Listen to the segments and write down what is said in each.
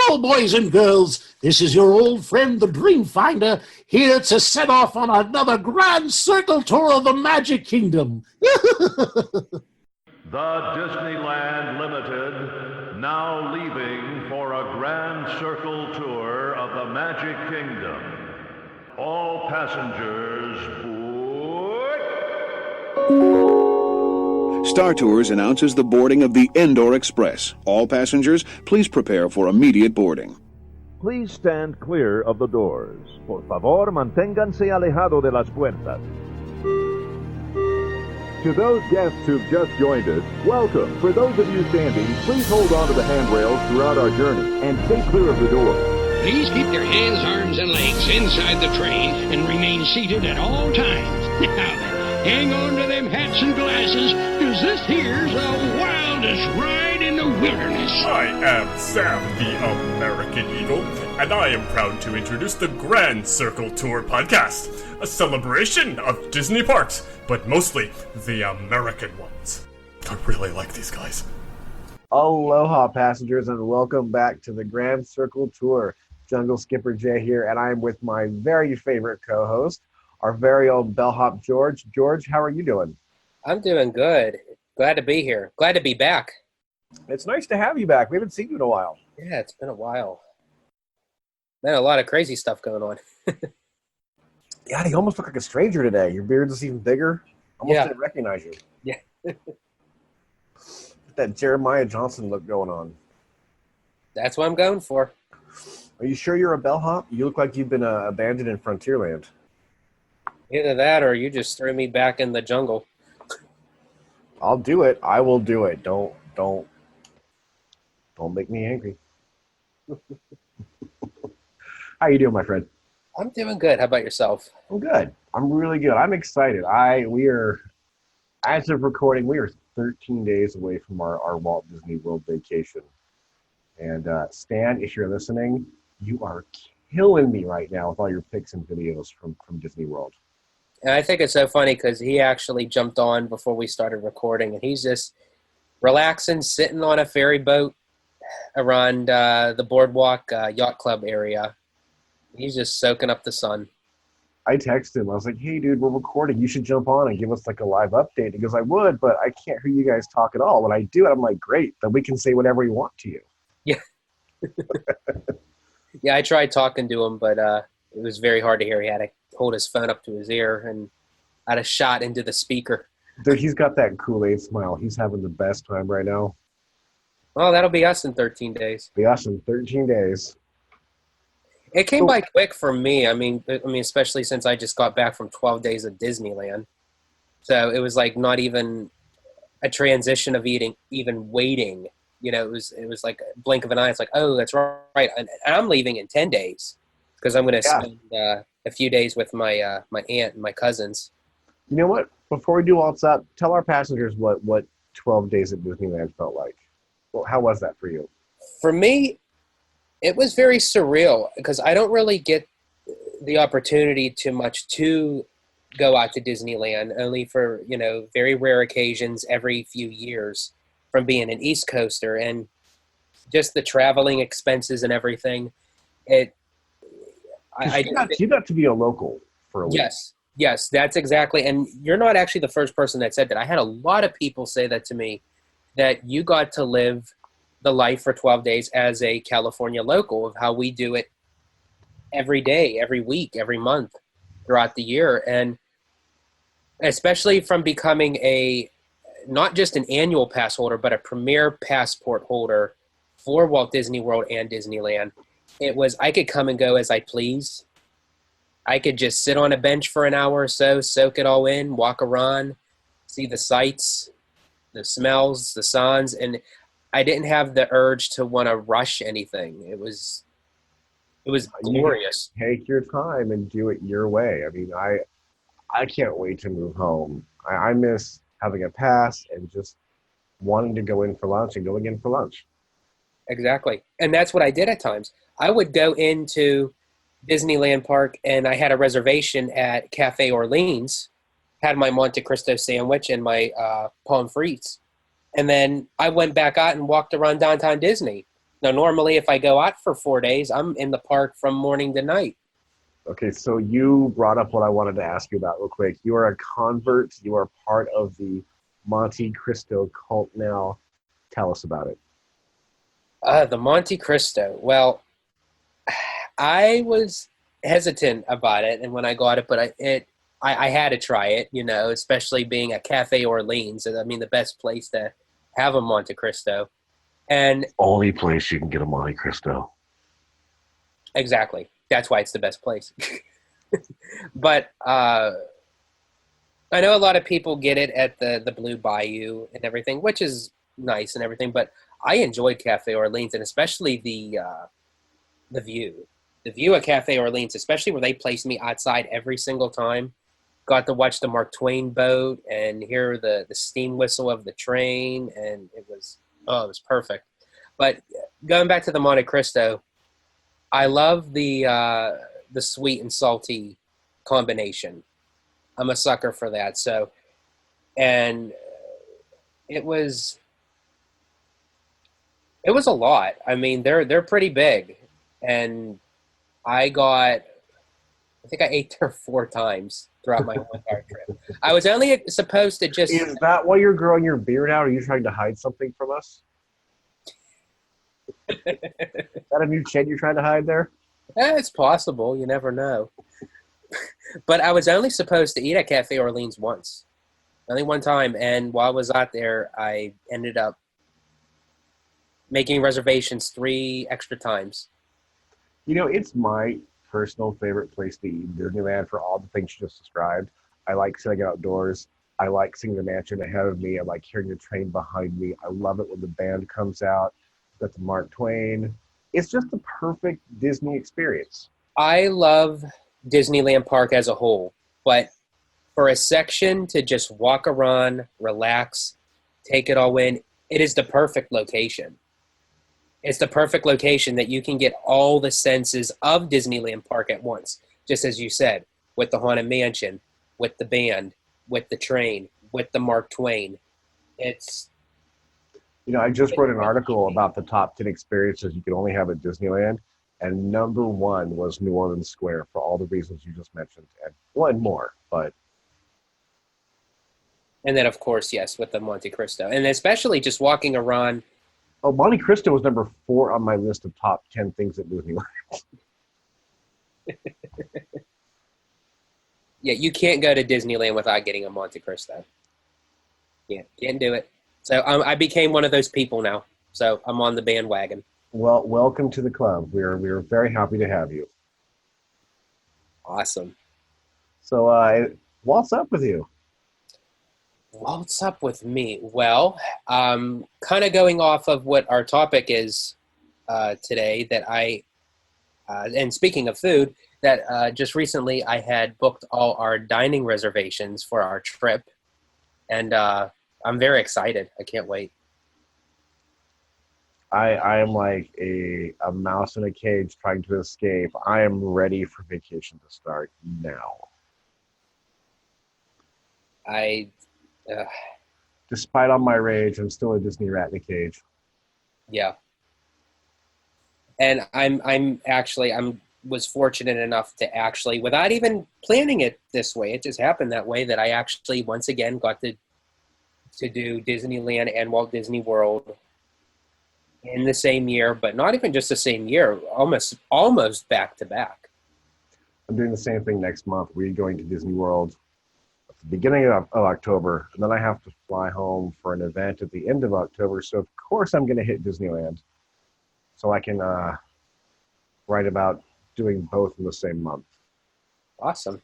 Hello, boys and girls. This is your old friend, the Dreamfinder, here to set off on another grand circle tour of the Magic Kingdom. The Disneyland Limited, now leaving for a grand circle tour of the Magic Kingdom. All passengers board. Star Tours announces the boarding of the Endor Express. All passengers, please prepare for immediate boarding. Please stand clear of the doors. Por favor, manténganse alejado de las puertas. To those guests who've just joined us, welcome. For those of you standing, please hold on to the handrails throughout our journey and stay clear of the doors. Please keep your hands, arms, and legs inside the train and remain seated at all times. Now, hang on to them hats and glasses, because this here's the wildest ride in the wilderness. I am Sam, the American Eagle, and I am proud to introduce the Grand Circle Tour podcast, a celebration of Disney parks, but mostly the American ones. I really like these guys. Aloha, passengers, and welcome back to the Grand Circle Tour. Jungle Skipper Jay here, and I'm with my very favorite co-host, our very own bellhop George. George, how are you doing? I'm doing good. Glad to be here. Glad to be back. It's nice to have you back. We haven't seen you in a while. Yeah, it's been a while. Man, a lot of crazy stuff going on. Yeah, you almost look like a stranger today. Your beard is even bigger. Almost didn't recognize you. Yeah. That Jeremiah Johnson look going on. That's what I'm going for. Are you sure you're a bellhop? You look like you've been abandoned in Frontierland. Either that or you just threw me back in the jungle. I'll do it. I will do it. Don't make me angry. How you doing, my friend? I'm doing good. How about yourself? I'm good. I'm really good. I'm excited. As of recording, we are 13 days away from our Walt Disney World vacation. And Stan, if you're listening, you are killing me right now with all your pics and videos from Disney World. And I think it's so funny because he actually jumped on before we started recording, and he's just relaxing, sitting on a ferry boat around the boardwalk yacht club area. He's just soaking up the sun. I texted him. I was like, hey, dude, we're recording. You should jump on and give us like a live update. He goes, I would, but I can't hear you guys talk at all. When I do it, I'm like, great. Then we can say whatever we want to you. Yeah. Yeah, I tried talking to him, but it was very hard to hear. He had to hold his phone up to his ear and had a shot into the speaker. Dude, he's got that Kool-Aid smile. He's having the best time right now. Well, that'll be us in 13 days. Be us in 13 days. It came by quick for me. I mean, especially since I just got back from 12 days of Disneyland. So it was like not even a transition of even waiting. You know, it was like a blink of an eye. It's like, oh, that's right. And I'm leaving in 10 days because I'm going to spend a few days with my my aunt and my cousins. You know what? Before we do all this up, tell our passengers what 12 days at Disneyland felt like. Well, how was that for you? For me, it was very surreal because I don't really get the opportunity too much to go out to Disneyland, only for, very rare occasions every few years from being an East Coaster, and just the traveling expenses and everything. You got to be a local for a week. Yes, that's exactly. And you're not actually the first person that said that. I had a lot of people say that to me, that you got to live the life for 12 days as a California local of how we do it every day, every week, every month throughout the year. And especially from becoming not just an annual pass holder, but a premier passport holder for Walt Disney World and Disneyland, I could come and go as I please. I could just sit on a bench for an hour or so, soak it all in, walk around, see the sights, the smells, the sounds, and I didn't have the urge to want to rush anything. It was glorious. Take your time and do it your way. I mean, I can't wait to move home. I miss having a pass and just wanting to go in for lunch and going in for lunch. Exactly. And that's what I did at times. I would go into Disneyland Park and I had a reservation at Cafe Orleans, had my Monte Cristo sandwich and my pommes frites. And then I went back out and walked around downtown Disney. Now, normally, if I go out for 4 days, I'm in the park from morning to night. Okay, so you brought up what I wanted to ask you about real quick. You are a convert. You are part of the Monte Cristo cult now. Tell us about it. The Monte Cristo. Well, I was hesitant about it, and when I got it, but I had to try it, especially being at Cafe Orleans. I mean, the best place to have a Monte Cristo. And Only place you can get a Monte Cristo. exactly. That's why it's the best place. But I know a lot of people get it at the Blue Bayou and everything, which is nice and everything, but I enjoyed Cafe Orleans, and especially the view. The view at Cafe Orleans, especially where they placed me outside every single time. Got to watch the Mark Twain boat and hear the steam whistle of the train, and it was perfect. But going back to the Monte Cristo, I love the sweet and salty combination. I'm a sucker for that. So, and it was a lot. I mean, they're pretty big, and I think I ate there 4 times throughout my whole entire trip. I was only supposed to just. Is that why you're growing your beard out? Are you trying to hide something from us? Is that a new chin you're trying to hide there? It's possible. You never know. But I was only supposed to eat at Cafe Orleans once. Only one time. And while I was out there, I ended up making reservations 3 extra times. It's my personal favorite place to eat in Disneyland for all the things you just described. I like sitting outdoors. I like seeing the mansion ahead of me. I like hearing the train behind me. I love it when the band comes out. Got the Mark Twain. It's just the perfect Disney experience. I love Disneyland Park as a whole, but for a section to just walk around, relax, take it all in, it is the perfect location. It's the perfect location that you can get all the senses of Disneyland Park at once, just as you said, with the Haunted Mansion, with the band, with the train, with the Mark Twain. I just wrote an article about the top 10 experiences you can only have at Disneyland, and number 1 was New Orleans Square for all the reasons you just mentioned, and one more, but. And then, of course, yes, with the Monte Cristo. And especially just walking around. Oh, Monte Cristo was number 4 on my list of top 10 things at Disneyland. Yeah, you can't go to Disneyland without getting a Monte Cristo. Yeah, can't do it. So I became one of those people now. So I'm on the bandwagon. Well, welcome to the club. We're very happy to have you. Awesome. So what's up with you? What's up with me? Well, kind of going off of what our topic is today, that and speaking of food, that just recently I had booked all our dining reservations for our trip, and I'm very excited. I can't wait. I am like a mouse in a cage trying to escape. I am ready for vacation to start now. Despite all my rage, I'm still a Disney rat in a cage. Yeah. And I'm was fortunate enough to actually, without even planning it this way, it just happened that way, that I actually once again got to do Disneyland and Walt Disney World in the same year, but not even just the same year, almost back to back. I'm doing the same thing next month. We're going to Disney World at the beginning of October, and then I have to fly home for an event at the end of October. So of course I'm going to hit Disneyland, so I can write about doing both in the same month. Awesome.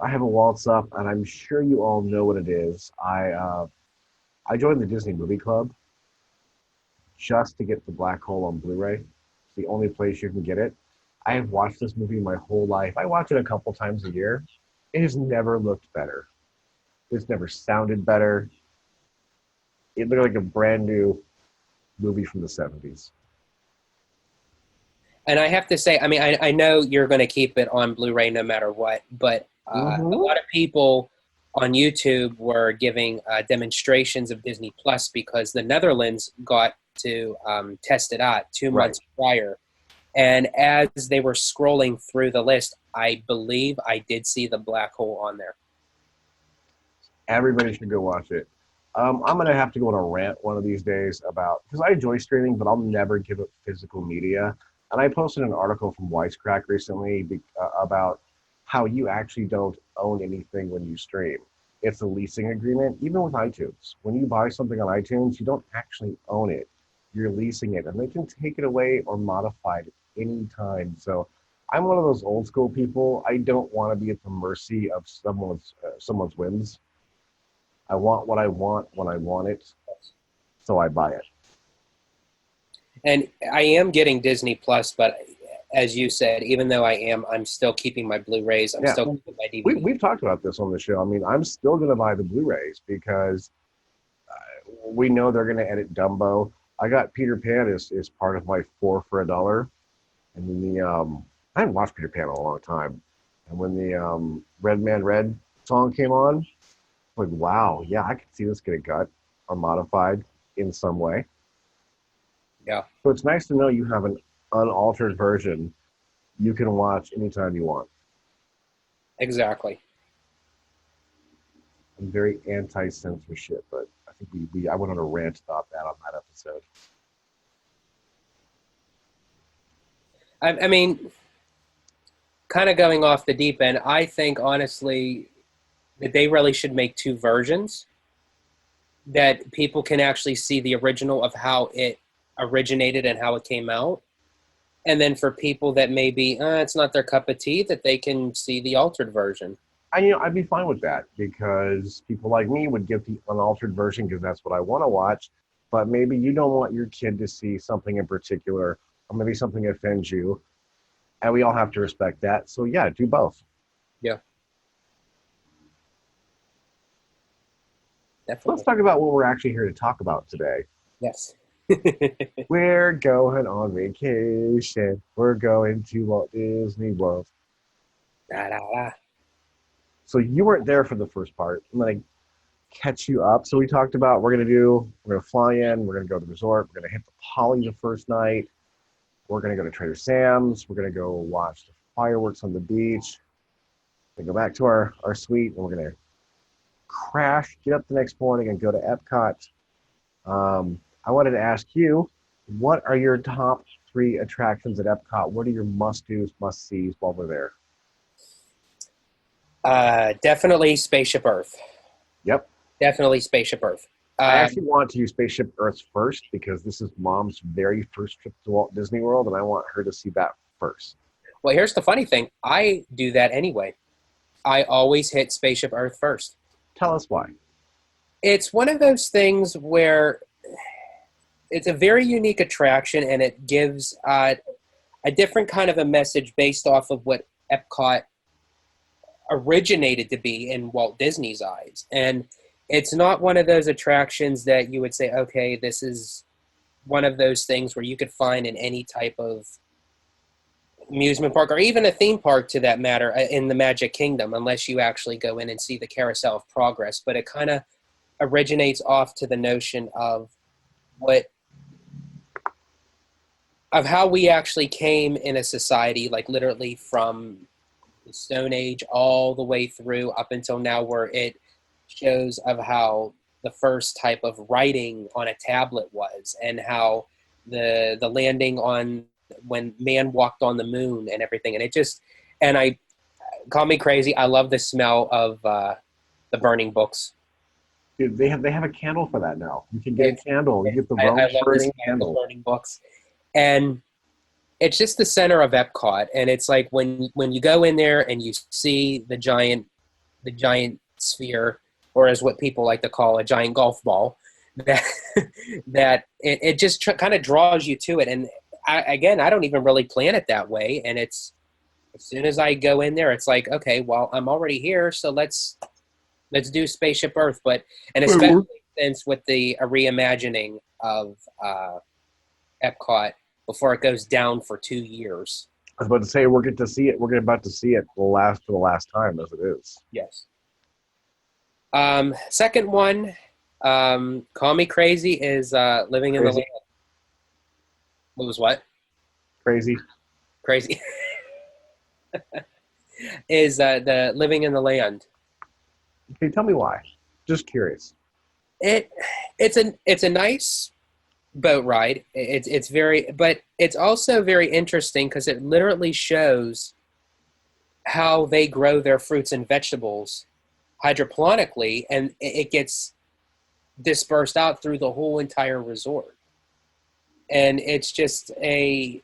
I have a waltz up, and I'm sure you all know what it is. I joined the Disney Movie Club just to get The Black Hole on Blu-ray. It's the only place you can get it. I have watched this movie my whole life. I watch it a couple times a year. It has never looked better. It's never sounded better. It looked like a brand new movie from the 70s. And I have to say, I mean, I know you're going to keep it on Blu-ray no matter what, but a lot of people on YouTube were giving demonstrations of Disney Plus because the Netherlands got to test it out 2 months prior. And as they were scrolling through the list, I believe I did see the black hole on there. Everybody should go watch it. I'm going to have to go on a rant one of these days about, because I enjoy streaming, but I'll never give up physical media. And I posted an article from Wisecrack recently about how you actually don't own anything when you stream. It's a leasing agreement, even with iTunes. When you buy something on iTunes, you don't actually own it. You're leasing it, and they can take it away or modify it anytime. So I'm one of those old school people. I don't want to be at the mercy of someone's whims. I want what I want when I want it, so I buy it. And I am getting Disney Plus, but as you said, even though I'm still keeping my Blu-rays. I'm still keeping my DVDs. We've talked about this on the show. I mean, I'm still going to buy the Blu-rays because we know they're going to edit Dumbo. I got Peter Pan is part of my 4 for $1. And then I haven't watched Peter Pan in a long time. And when the Red Man Red song came on, like, wow, yeah, I could see this get a gut or modified in some way. Yeah. So it's nice to know you have an unaltered version you can watch anytime you want. Exactly. I'm very anti-censorship, but I think I went on a rant about that on that episode. I mean, kind of going off the deep end, I think, honestly, that they really should make 2 versions that people can actually see the original of how it originated and how it came out. And then for people that maybe it's not their cup of tea, that they can see the altered version. I'd be fine with that because people like me would get the unaltered version because that's what I want to watch. But maybe you don't want your kid to see something in particular, or maybe something offends you. And we all have to respect that. So yeah, do both. Yeah. Definitely. Let's talk about what we're actually here to talk about today. Yes. We're going on vacation. We're going to Walt Disney World. Da, da, da. So you weren't there for the first part. I'm going to catch you up. So we talked about we're going to fly in. We're going to go to the resort. We're going to hit the Poly the first night. We're going to go to Trader Sam's. We're going to go watch the fireworks on the beach. We're going to go back to our suite, and we're going to crash, get up the next morning, and go to Epcot. I wanted to ask you, what are your top 3 attractions at Epcot? What are your must-dos, must-sees while we're there? Definitely Spaceship Earth. Yep. Definitely Spaceship Earth. I actually want to use Spaceship Earth first because this is Mom's very first trip to Walt Disney World, and I want her to see that first. Well, here's the funny thing. I do that anyway. I always hit Spaceship Earth first. Tell us why. It's one of those things where it's a very unique attraction, and it gives a different kind of a message based off of what Epcot originated to be in Walt Disney's eyes. And it's not one of those attractions that you would say, okay, this is one of those things where you could find in any type of amusement park or even a theme park, to that matter, in the Magic Kingdom, unless you actually go in and see the Carousel of Progress. But it kind of originates off to the notion of how we actually came in a society, like literally from the Stone Age all the way through up until now, where it shows of how the first type of writing on a tablet was, and how the landing on when man walked on the moon and everything. And it just, and I call me crazy, I love the smell of the burning books. Dude, they have a candle for that now. You can get a candle. You get the I love burning the candle. Burning books. And it's just the center of Epcot. And it's like when you go in there and you see the giant sphere, or as what people like to call a giant golf ball, that it just kind of draws you to it. And I don't even really plan it that way. And it's, as soon as I go in there, it's like, okay, well, I'm already here, so let's do Spaceship Earth. And especially since with the reimagining of Epcot before it goes down for 2 years. I was about to say we're about to see it for the last time as it is. Yes. Second one, call me crazy, is living in the Crazy. land. What was what? Crazy. Crazy. Is the living in the land. Can you tell me why? Just curious. It's a nice boat ride. But it's also very interesting because it literally shows how they grow their fruits and vegetables hydroponically, and it gets dispersed out through the whole entire resort. And it's just I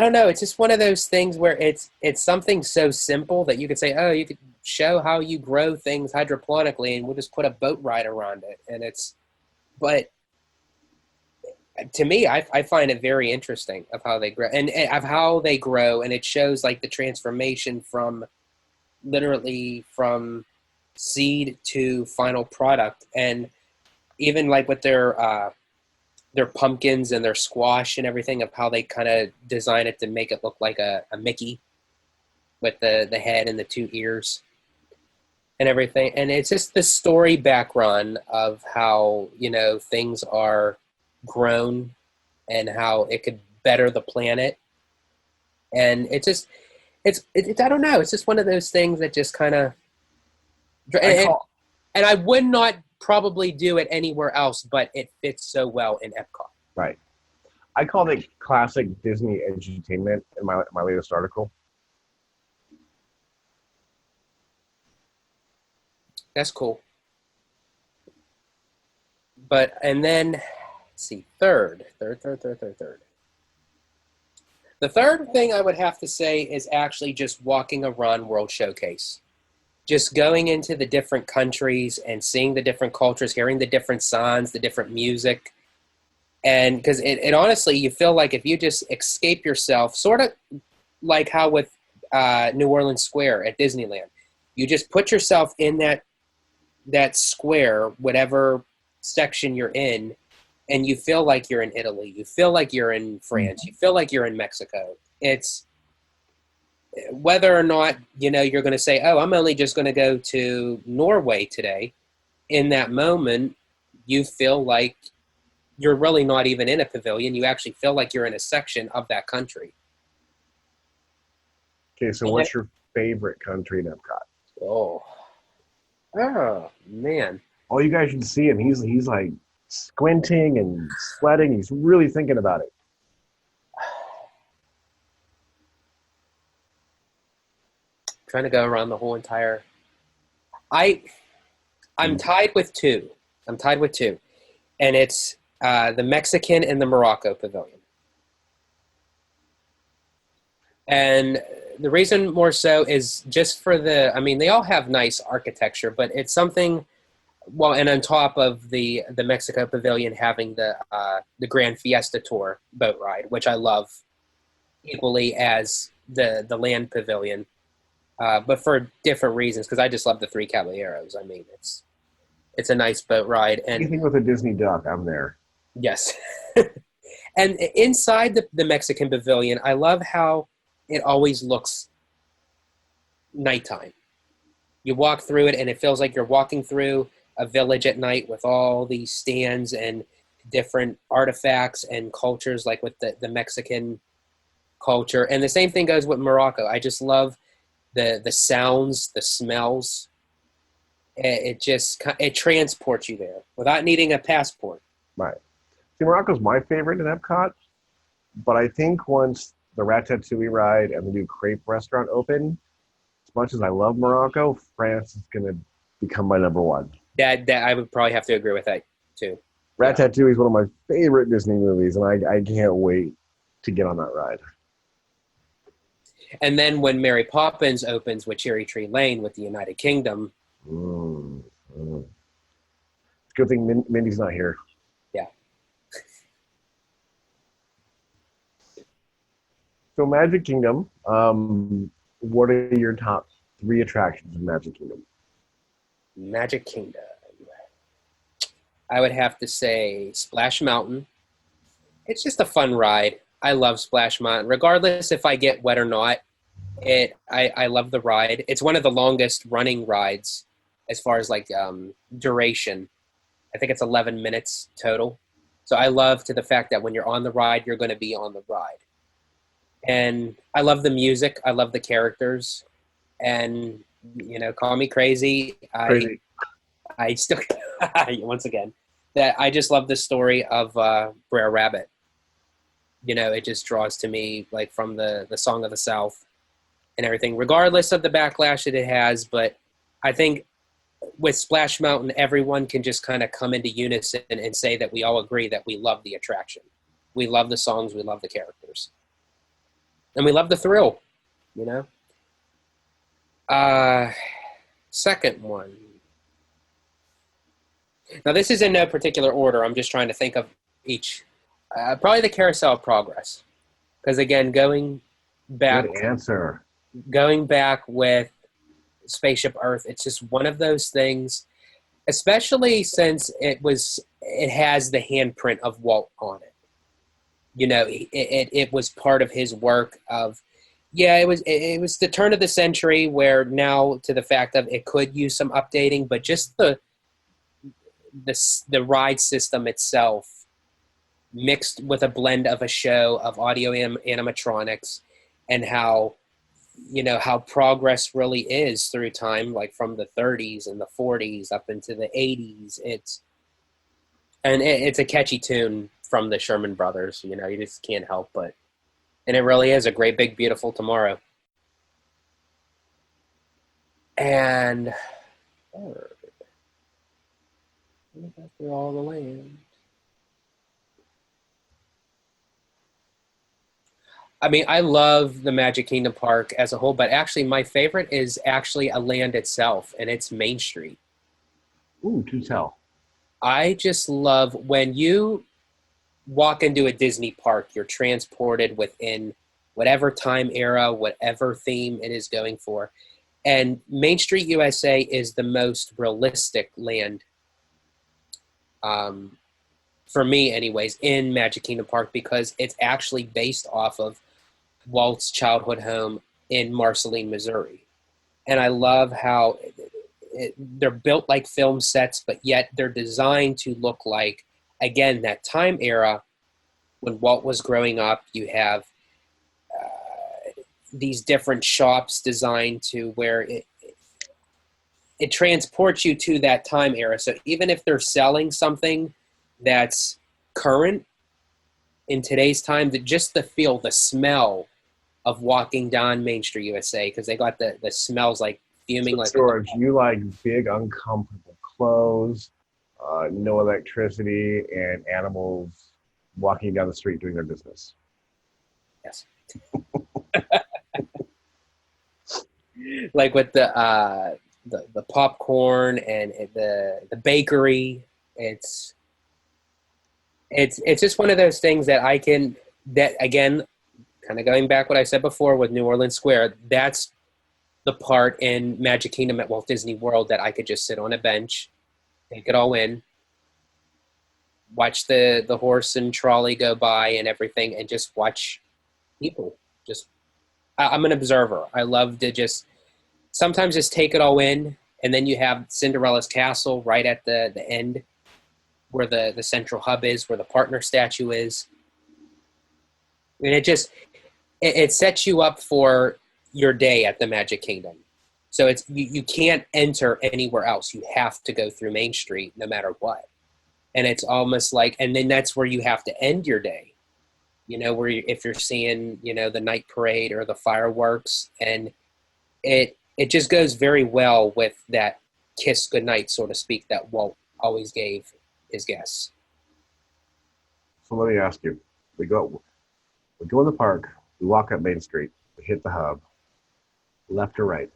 don't know, it's just one of those things where it's something so simple that you could say, oh, you could show how you grow things hydroponically and we'll just put a boat ride around it. But to me, I find it very interesting of how they grow and of how they grow. And it shows like the transformation from literally from seed to final product. And even like with their pumpkins and their squash and everything, of how they kind of design it to make it look like a Mickey with the head and the two ears and everything. And it's just the story background of how, things are grown and how it could better the planet. And I don't know, it's just one of those things that just kind of, and I would not probably do it anywhere else, but it fits so well in Epcot. Right. I called it classic Disney edutainment in my latest article. That's cool. And then, let's see, third. The third thing I would have to say is actually just walking around World Showcase. Just going into the different countries and seeing the different cultures, hearing the different signs, the different music. And because it honestly, you feel like if you just escape yourself, sort of like how with New Orleans Square at Disneyland, you just put yourself in that square, whatever section you're in, and you feel like you're in Italy. You feel like you're in France. You feel like you're in Mexico. It's whether or not, you're going to say, oh, I'm only just going to go to Norway today. In that moment, you feel like you're really not even in a pavilion. You actually feel like you're in a section of that country. Okay, so what's your favorite country in Epcot? Oh, man. Oh, you guys should see him. He's like squinting and sweating. He's really thinking about it. Trying to go around the whole entire. I'm tied with two. And it's the Mexican and the Morocco pavilion. And the reason more so is just for they all have nice architecture, but it's something. Well, and on top of the Mexico pavilion having the Grand Fiesta Tour boat ride, which I love equally as the land pavilion. But for different reasons, because I just love the Three Caballeros. I mean, it's a nice boat ride. And anything with a Disney duck, I'm there. Yes. And inside the Mexican pavilion, I love how it always looks nighttime. You walk through it, and it feels like you're walking through a village at night with all these stands and different artifacts and cultures, like with the Mexican culture. And the same thing goes with Morocco. I just love the sounds, the smells. It transports you there without needing a passport. Right. See, Morocco's my favorite in Epcot, but I think once the Ratatouille ride and the new crepe restaurant open, as much as I love Morocco, France is going to become my number one. That I would probably have to agree with that too. Ratatouille is one of my favorite Disney movies, and I can't wait to get on that ride. And then when Mary Poppins opens with Cherry Tree Lane with the United Kingdom. Good thing Mindy's not here. Yeah. So Magic Kingdom, what are your top 3 attractions in Magic Kingdom? Magic Kingdom. I would have to say Splash Mountain. It's just a fun ride. I love Splash Mountain. Regardless if I get wet or not, I love the ride. It's one of the longest running rides as far as like duration. I think it's 11 minutes total. So I love to the fact that when you're on the ride, you're going to be on the ride. And I love the music. I love the characters. And, you know, call me crazy. I still, once again, that I just love the story of Brer Rabbit. You know, it just draws to me like from the Song of the South and everything, regardless of the backlash that it has. But I think with Splash Mountain, everyone can just kind of come into unison and say that we all agree that we love the attraction. We love the songs. We love the characters. And we love the thrill, you know? Second one. Now, this is in no particular order. I'm just trying to think of each. Probably the Carousel of Progress. Because, again, going back... Good answer. Going back with Spaceship Earth, it's just one of those things, especially since it has the handprint of Walt on it. You know, it was part of his work of, it was the turn of the century where now to the fact of it could use some updating, but just the ride system itself mixed with a blend of a show of audio animatronics and how progress really is through time, like from the 30s and the 40s up into the 80s. It's a catchy tune from the Sherman Brothers. You know, you just can't help but. And it really is a great, big, beautiful tomorrow. And third, through all the land. I mean, I love the Magic Kingdom Park as a whole, but actually my favorite is actually a land itself, and it's Main Street. Ooh, do tell. I just love when you walk into a Disney park, you're transported within whatever time era, whatever theme it is going for. And Main Street USA is the most realistic land, for me anyways, in Magic Kingdom Park, because it's actually based off of Walt's childhood home in Marceline, Missouri. And I love how they're built like film sets, but yet they're designed to look like, again, that time era when Walt was growing up. You have these different shops designed to where it transports you to that time era. So even if they're selling something that's current in today's time, just the feel, the smell of walking down Main Street USA, because they got the smells like fuming. So like George, you like big, uncomfortable clothes, no electricity, and animals walking down the street doing their business. Yes. Like with the popcorn and the bakery, it's just one of those things that again, kind of going back what I said before with New Orleans Square, that's the part in Magic Kingdom at Walt Disney World that I could just sit on a bench, take it all in, watch the horse and trolley go by and everything, and just watch people. I'm an observer. I love to sometimes just take it all in, and then you have Cinderella's Castle right at the end where the central hub is, where the partner statue is. And it sets you up for your day at the Magic Kingdom. So it's you can't enter anywhere else. You have to go through Main Street no matter what. And it's almost like, and then that's where you have to end your day. You know, if you're seeing, the night parade or the fireworks, and it just goes very well with that kiss goodnight, so to speak, that Walt always gave his guests. So let me ask you, we go in the park, we walk up Main Street, we hit the hub, left or right?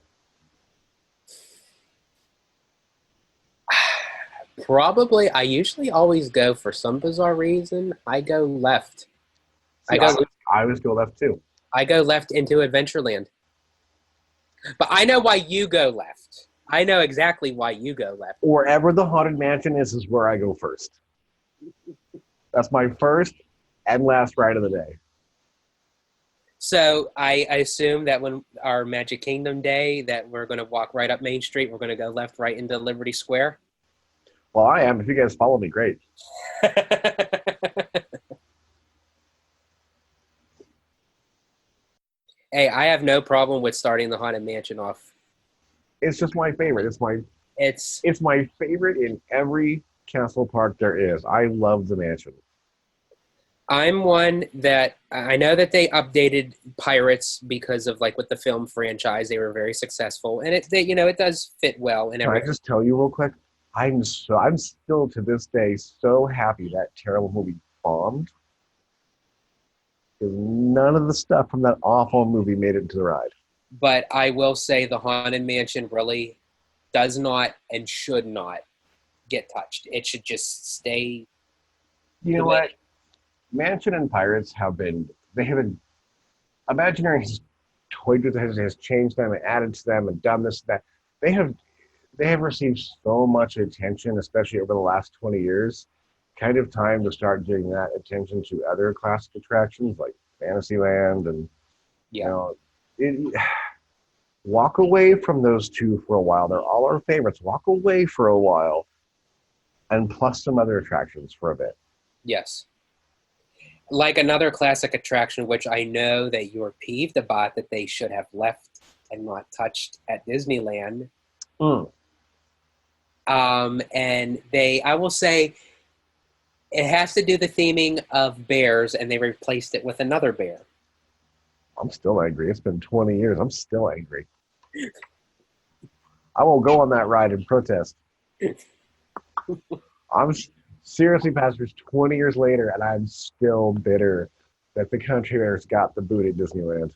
Probably, I usually always go, for some bizarre reason, I go left. See, I always go left too. I go left into Adventureland. But I know why you go left. I know exactly why you go left. Wherever the Haunted Mansion is where I go first. That's my first and last ride of the day. So I assume that when our Magic Kingdom day, that we're going to walk right up Main Street. We're going to go left, right into Liberty Square. Well, I am. If you guys follow me, great. Hey, I have no problem with starting the Haunted Mansion off. It's just my favorite. It's my favorite in every castle park there is. I love the mansion. I'm one that I know that they updated Pirates because of like with the film franchise, they were very successful, and it does fit well and Can I everything. just tell you real quick? I'm still to this day so happy that terrible movie bombed. Because none of the stuff from that awful movie made it into the ride. But I will say the Haunted Mansion really does not and should not get touched. It should just stay. You know what? Mansion and Pirates Imagineering has toyed with it, has changed them and added to them and done this, that. They have received so much attention, especially over the last 20 years. Kind of time to start giving that attention to other classic attractions like Fantasyland and, walk away from those two for a while. They're all our favorites. Walk away for a while and plus some other attractions for a bit. Yes. Like another classic attraction, which I know that you're peeved about that they should have left and not touched at Disneyland. And I will say, it has to do the theming of bears, and they replaced it with another bear. I'm still angry. It's been 20 years. I'm still angry. I won't go on that ride and protest. I'm seriously, pastors, 20 years later, and I'm still bitter that the country bears got the boot at Disneyland.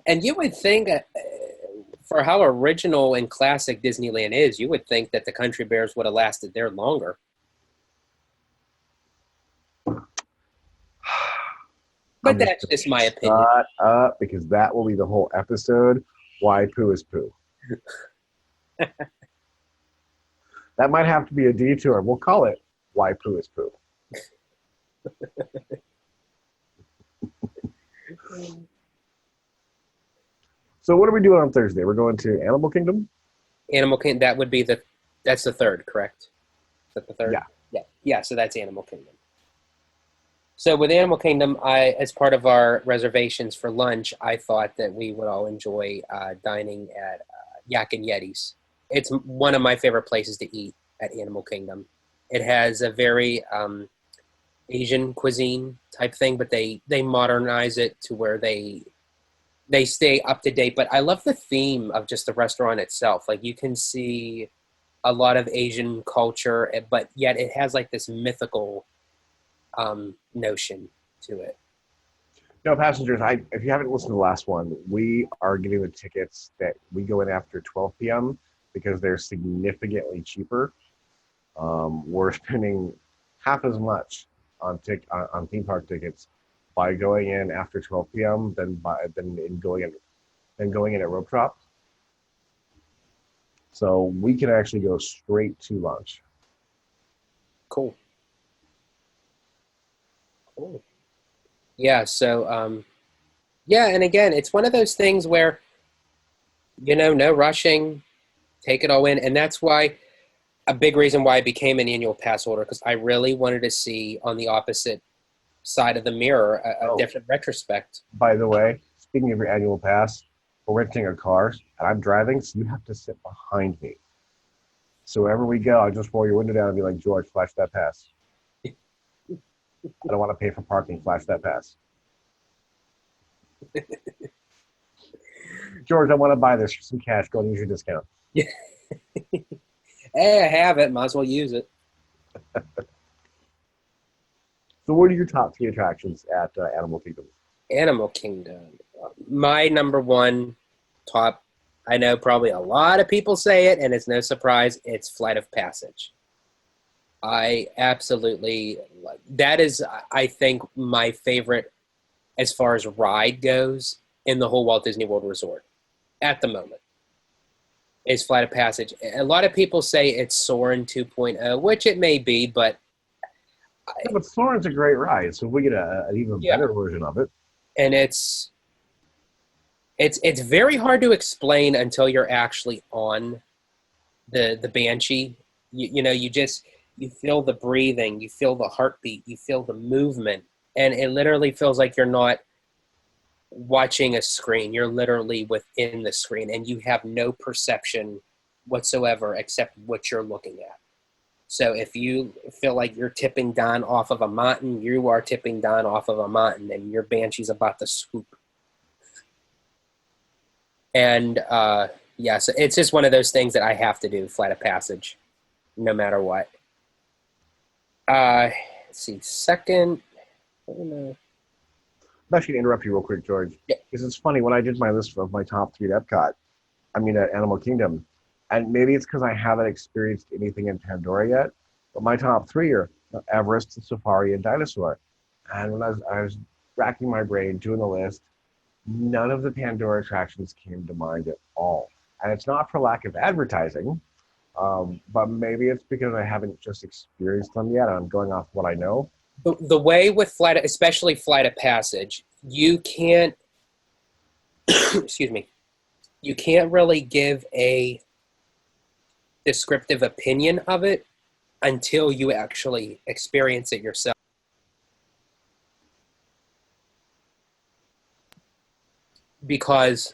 And you would think, for how original and classic Disneyland is, you would think that the country bears would have lasted there longer. But that's just my opinion. Shut up, because that will be the whole episode. Why poo is poo. That might have to be a detour. We'll call it Why Poo is Poo. So what are we doing on Thursday? We're going to Animal Kingdom? Animal Kingdom, that's the third, correct? Is that the third? Yeah. Yeah, so that's Animal Kingdom. So with Animal Kingdom, as part of our reservations for lunch, I thought that we would all enjoy dining at Yak and Yeti's. It's one of my favorite places to eat at Animal Kingdom. It has a very Asian cuisine type thing, but they modernize it to where they stay up to date. But I love the theme of just the restaurant itself. Like you can see a lot of Asian culture, but yet it has like this mythical notion to it. No, passengers, if you haven't listened to the last one, we are getting the tickets that we go in after 12 p.m. because they're significantly cheaper. We're spending half as much on theme park tickets by going in after 12 p.m. than going in at Rope Drop. So we can actually go straight to lunch. Cool. Yeah, so, and again, it's one of those things where, no rushing, take it all in. And that's why, a big reason why I became an annual pass holder, because I really wanted to see on the opposite side of the mirror a different retrospect. By the way, speaking of your annual pass, we're renting a car, and I'm driving, so you have to sit behind me. So wherever we go, I'll just roll your window down and be like, George, flash that pass. I don't want to pay for parking. Flash that pass. George, I want to buy this for some cash. Go and use your discount. Yeah. Hey, I have it. Might as well use it. So what are your top 3 attractions at Animal Kingdom? Animal Kingdom. My number one top, I know probably a lot of people say it, and it's no surprise, it's Flight of Passage. I absolutely that is, I think, my favorite as far as ride goes in the whole Walt Disney World Resort at the moment is Flight of Passage. A lot of people say it's Soarin' 2.0, which it may be, but Soarin's a great ride, so if we get an even better version of it. and it's very hard to explain until you're actually on the Banshee. You feel the breathing, you feel the heartbeat, you feel the movement, and it literally feels like you're not watching a screen. You're literally within the screen, and you have no perception whatsoever except what you're looking at. So if you feel like you're tipping down off of a mountain, you are tipping down off of a mountain, and your Banshee's about to swoop. And so it's just one of those things that I have to do, Flight of Passage, no matter what. Let's see, second, I don't know. I'm actually going to interrupt you real quick, George. Yeah. Because it's funny, when I did my list of my top 3 at Epcot, at Animal Kingdom, and maybe it's because I haven't experienced anything in Pandora yet, but my top 3 are Everest, Safari, and Dinosaur. And when I was racking my brain doing the list, none of the Pandora attractions came to mind at all. And it's not for lack of advertising, but maybe it's because I haven't just experienced them yet. I'm going off what I know. The way with especially Flight of Passage, you can't, excuse me, you can't really give a descriptive opinion of it until you actually experience it yourself. Because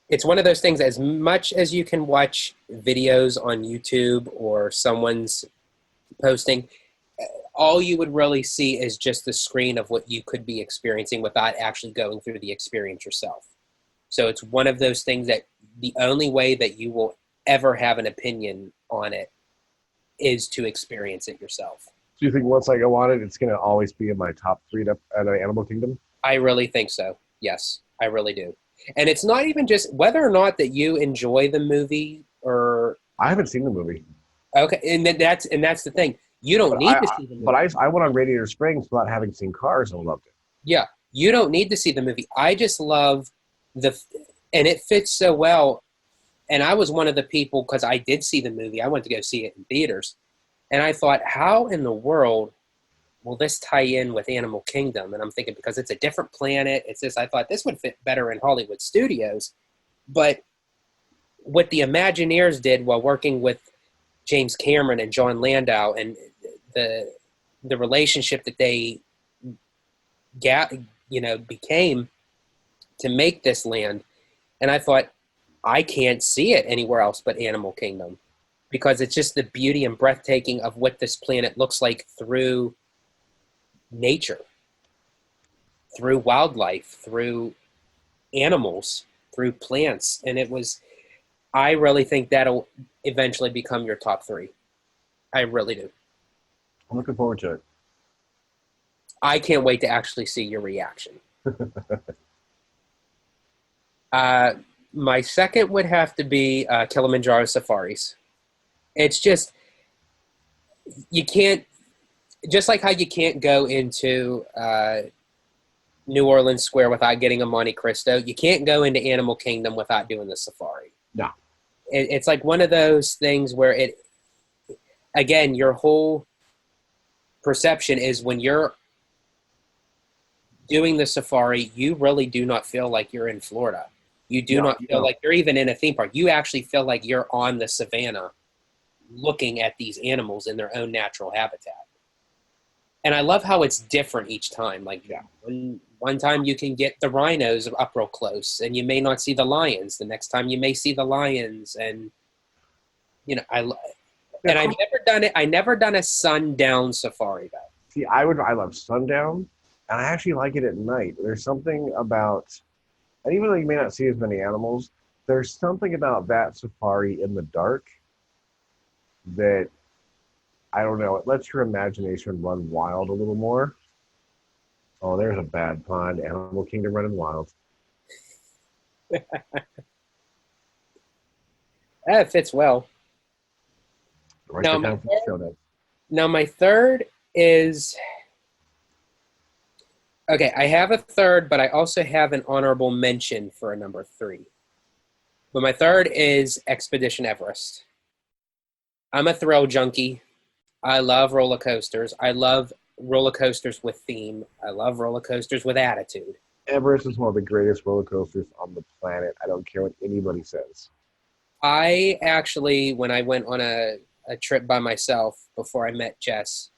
it's one of those things, as much as you can watch videos on YouTube or someone's posting, all you would really see is just the screen of what you could be experiencing without actually going through the experience yourself. So it's one of those things that the only way that you will ever have an opinion on it is to experience it yourself. Do you think once I go on it, it's going to always be in my top 3 at Animal Kingdom? I really think so. Yes, I really do. And it's not even just whether or not that you enjoy the movie or... I haven't seen the movie. Okay, and that's the thing. You don't need to see the movie. But I went on Radiator Springs without having seen Cars and loved it. Yeah, you don't need to see the movie. I just love and it fits so well. And I was one of the people, because I did see the movie. I went to go see it in theaters. And I thought, how in the world will this tie in with Animal Kingdom? And I'm thinking, because it's a different planet. It's this. I thought this would fit better in Hollywood Studios. But what the Imagineers did while working with James Cameron and John Landau, and the relationship that they became to make this land. And I thought, I can't see it anywhere else but Animal Kingdom, because it's just the beauty and breathtaking of what this planet looks like through nature, through wildlife, through animals, through plants. And I really think that'll eventually become your top 3. I really do. I'm looking forward to it. I can't wait to actually see your reaction. My second would have to be Kilimanjaro Safaris. It's just, you can't, just like how you can't go into New Orleans Square without getting a Monte Cristo, you can't go into Animal Kingdom without doing the safari. No. It's like one of those things where again, your whole perception is when you're doing the safari, you really do not feel like you're in Florida. You do not feel like you're even in a theme park. You actually feel like you're on the savannah looking at these animals in their own natural habitat. And I love how it's different each time. Like one time you can get the rhinos up real close and you may not see the lions. The next time you may see the lions. And, I've never done it. I never done a sundown safari though. See, I love sundown, and I actually like it at night. There's something about, and even though you may not see as many animals, there's something about that safari in the dark that, I don't know, it lets your imagination run wild a little more. Oh, there's a bad pun. Animal Kingdom running wild. It fits well. Now my third is... Okay, I have a third, but I also have an honorable mention for a number 3. But my third is Expedition Everest. I'm a thrill junkie. I love roller coasters. I love roller coasters with theme. I love roller coasters with attitude. Everest is one of the greatest roller coasters on the planet. I don't care what anybody says. I actually, when I went on a trip by myself before I met Jess,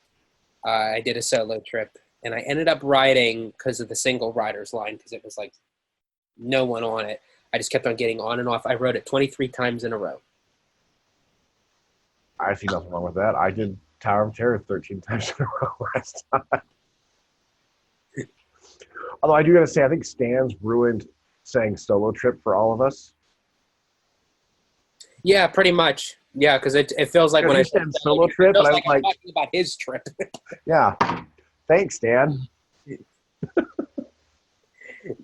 I did a solo trip, and I ended up riding because of the single riders line, because it was like no one on it. I just kept on getting on and off. I rode it 23 times in a row. I see nothing wrong with that. I did Tower of Terror 13 times in a row last time. Although I do got to say, I think Stan's ruined saying solo trip for all of us. Yeah, pretty much. Yeah, because it feels like when I said solo trip, but I was like, talking about his trip. Yeah, thanks, Stan.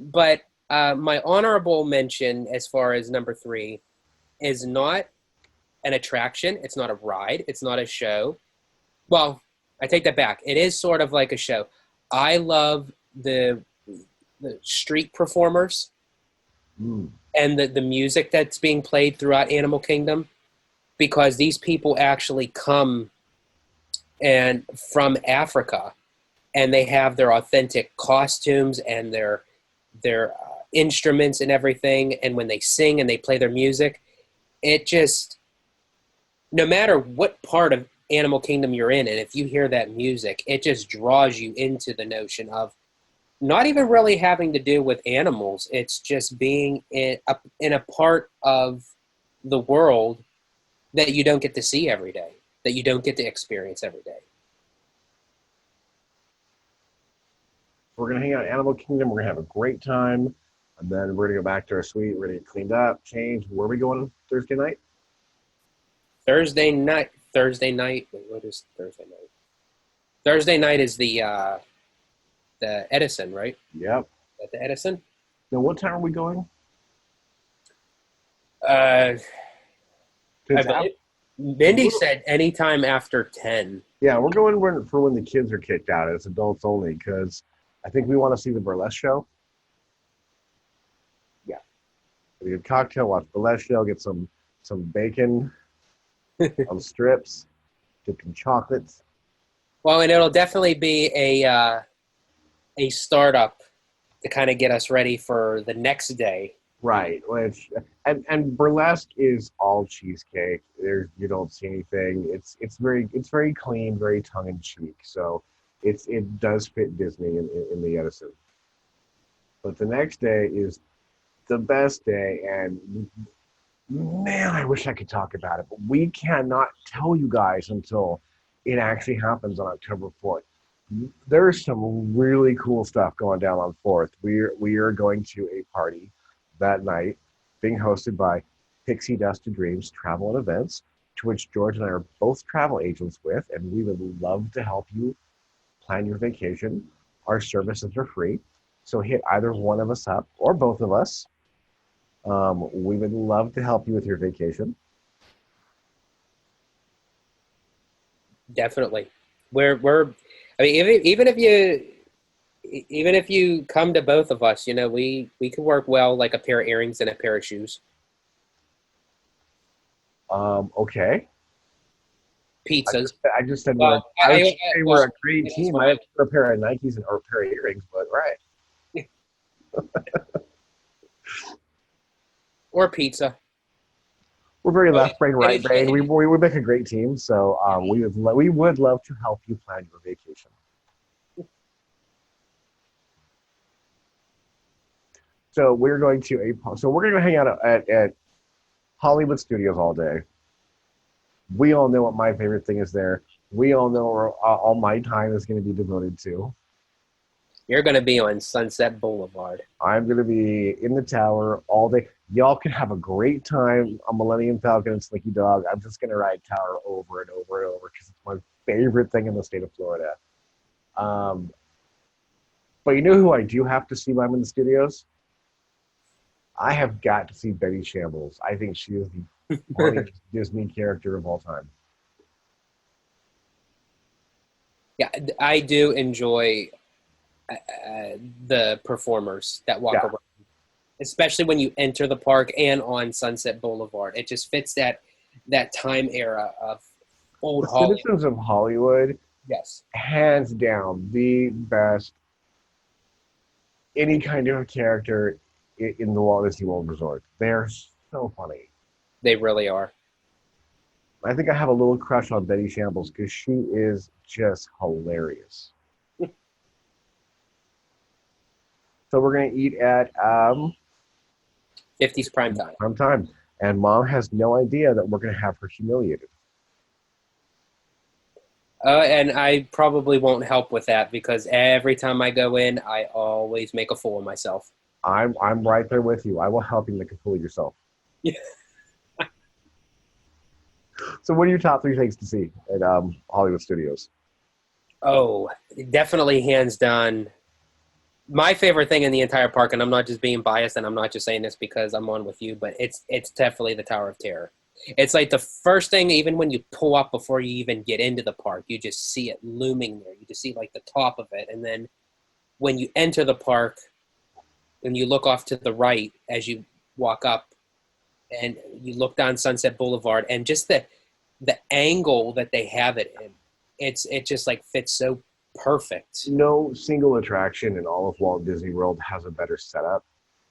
But my honorable mention, as far as number 3, is not an attraction. It's not a ride. It's not a show. Well, I take that back. It is sort of like a show. I love the street performers and the music that's being played throughout Animal Kingdom, because these people actually come and from Africa, and they have their authentic costumes and their instruments and everything. And when they sing and they play their music, it just, no matter what part of Animal Kingdom you're in, and if you hear that music, it just draws you into the notion of not even really having to do with animals. It's just being in a part of the world that you don't get to see every day, that you don't get to experience every day. We're going to hang out at Animal Kingdom. We're going to have a great time. And then we're going to go back to our suite. We're going to get cleaned up, change. Where are we going Thursday night? Thursday night. Wait, what is Thursday night? Thursday night is the Edison, right? Yep. At the Edison? Now, what time are we going? Mindy said anytime after 10. Yeah, we're going for when the kids are kicked out. It's adults only, because I think we want to see the burlesque show. Yeah. We get a cocktail, watch the burlesque show, get some bacon on strips, get some chocolates. Well, and it'll definitely be a startup to kind of get us ready for the next day. Right, which and burlesque is all cheesecake. You don't see anything. It's very clean, very tongue in cheek. So it does fit Disney in the Edison. But the next day is the best day, and man, I wish I could talk about it, but we cannot tell you guys until it actually happens on October 4th. There's some really cool stuff going down on 4th. We are going to a party that night, being hosted by Pixie Dust to Dreams Travel and Events, to which George and I are both travel agents with, and we would love to help you plan your vacation. Our services are free, so hit either one of us up or both of us. We would love to help you with your vacation. Definitely. I mean, even if you come to both of us, we could work well like a pair of earrings and a pair of shoes. Okay. Pizzas. I just said Well, we're a great team. I have to put a pair of Nikes or a pair of earrings, but right. Or pizza. We're very left brain, right brain. We would make a great team. So we would love to help you plan your vacation. So we're going to hang out at Hollywood Studios all day. We all know what my favorite thing is there. We all know where all my time is going to be devoted to. You're going to be on Sunset Boulevard. I'm going to be in the tower all day. Y'all can have a great time on Millennium Falcon and Slinky Dog. I'm just going to ride tower over and over and over because it's my favorite thing in the state of Florida. But you know who I do have to see when I'm in the studios? I have got to see Betty Shambles. I think she is the funniest Disney character of all time. Yeah, I do enjoy the performers that walk around, especially when you enter the park and on Sunset Boulevard. It just fits that time era of old Hollywood. Citizens of Hollywood Yes. Hands down, the best any kind of character in the Walt Disney World Resort. They're so funny. They really are. I think I have a little crush on Betty Shambles because she is just hilarious. So we're going to eat at 50s prime time. prime time. And Mom has no idea that we're going to have her humiliated. And I probably won't help with that because every time I go in, I always make a fool of myself. I'm right there with you. I will help you make a fool of yourself. Yeah. So what are your top 3 things to see at Hollywood Studios? Oh, definitely hands down. My favorite thing in the entire park, and I'm not just being biased, and I'm not just saying this because I'm on with you, but it's definitely the Tower of Terror. It's like the first thing, even when you pull up before you even get into the park, you just see it looming there. You just see like the top of it. And then when you enter the park and you look off to the right as you walk up and you look down Sunset Boulevard and just the angle that they have it in, it just like fits so perfect. No single attraction in all of Walt Disney World has a better setup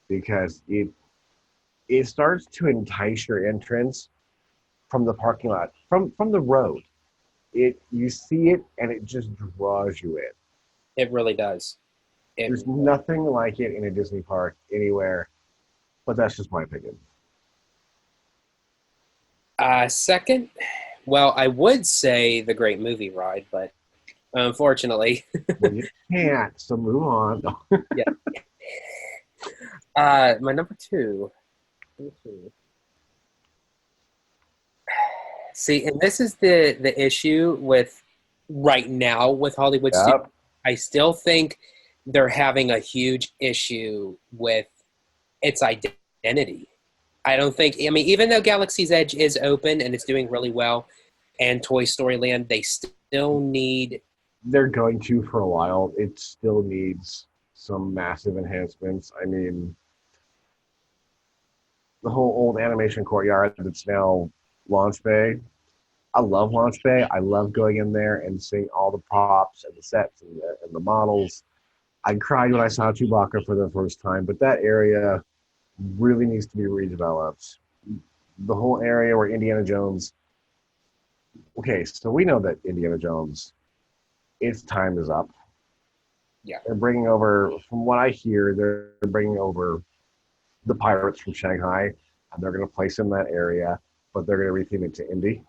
because it starts to entice your entrance from the parking lot, from the road. You see it and it just draws you in. It really does. There's nothing like it in a Disney park anywhere, but that's just my opinion. Second, well, I would say the Great Movie Ride, but unfortunately, Well, you can't, so move on. yeah. My number 2. See, and this is the issue with right now with Hollywood Studios. I still think they're having a huge issue with its identity. I don't think, I mean, even though Galaxy's Edge is open and it's doing really well, and Toy Story Land, they still need... They're going to for a while. It still needs some massive enhancements. I mean, the whole old animation courtyard that's now Launch Bay. I love Launch Bay. I love going in there and seeing all the props and the sets and the models. I cried when I saw Chewbacca for the first time, but that area really needs to be redeveloped. The whole area where Indiana Jones... Okay, so we know that Indiana Jones, its time is up. Yeah. They're bringing over, from what I hear, they're bringing over the pirates from Shanghai, and they're going to place in that area, but they're going to retheme it to Indy.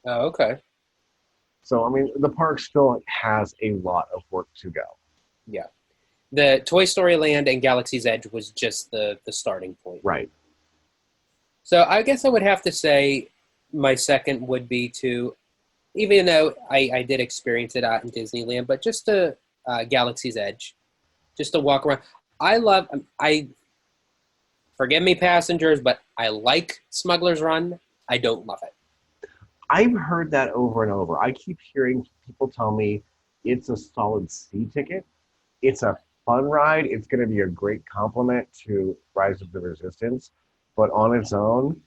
Oh, okay. So, I mean, the park still has a lot of work to go. Yeah. The Toy Story Land and Galaxy's Edge was just the starting point. Right. So I guess I would have to say my second would be to, even though I did experience it out in Disneyland, but just to Galaxy's Edge, just to walk around. Forgive me, passengers, but I like Smuggler's Run. I don't love it. I've heard that over and over. I keep hearing people tell me it's a solid C ticket. It's a fun ride. It's going to be a great complement to Rise of the Resistance. But on its own,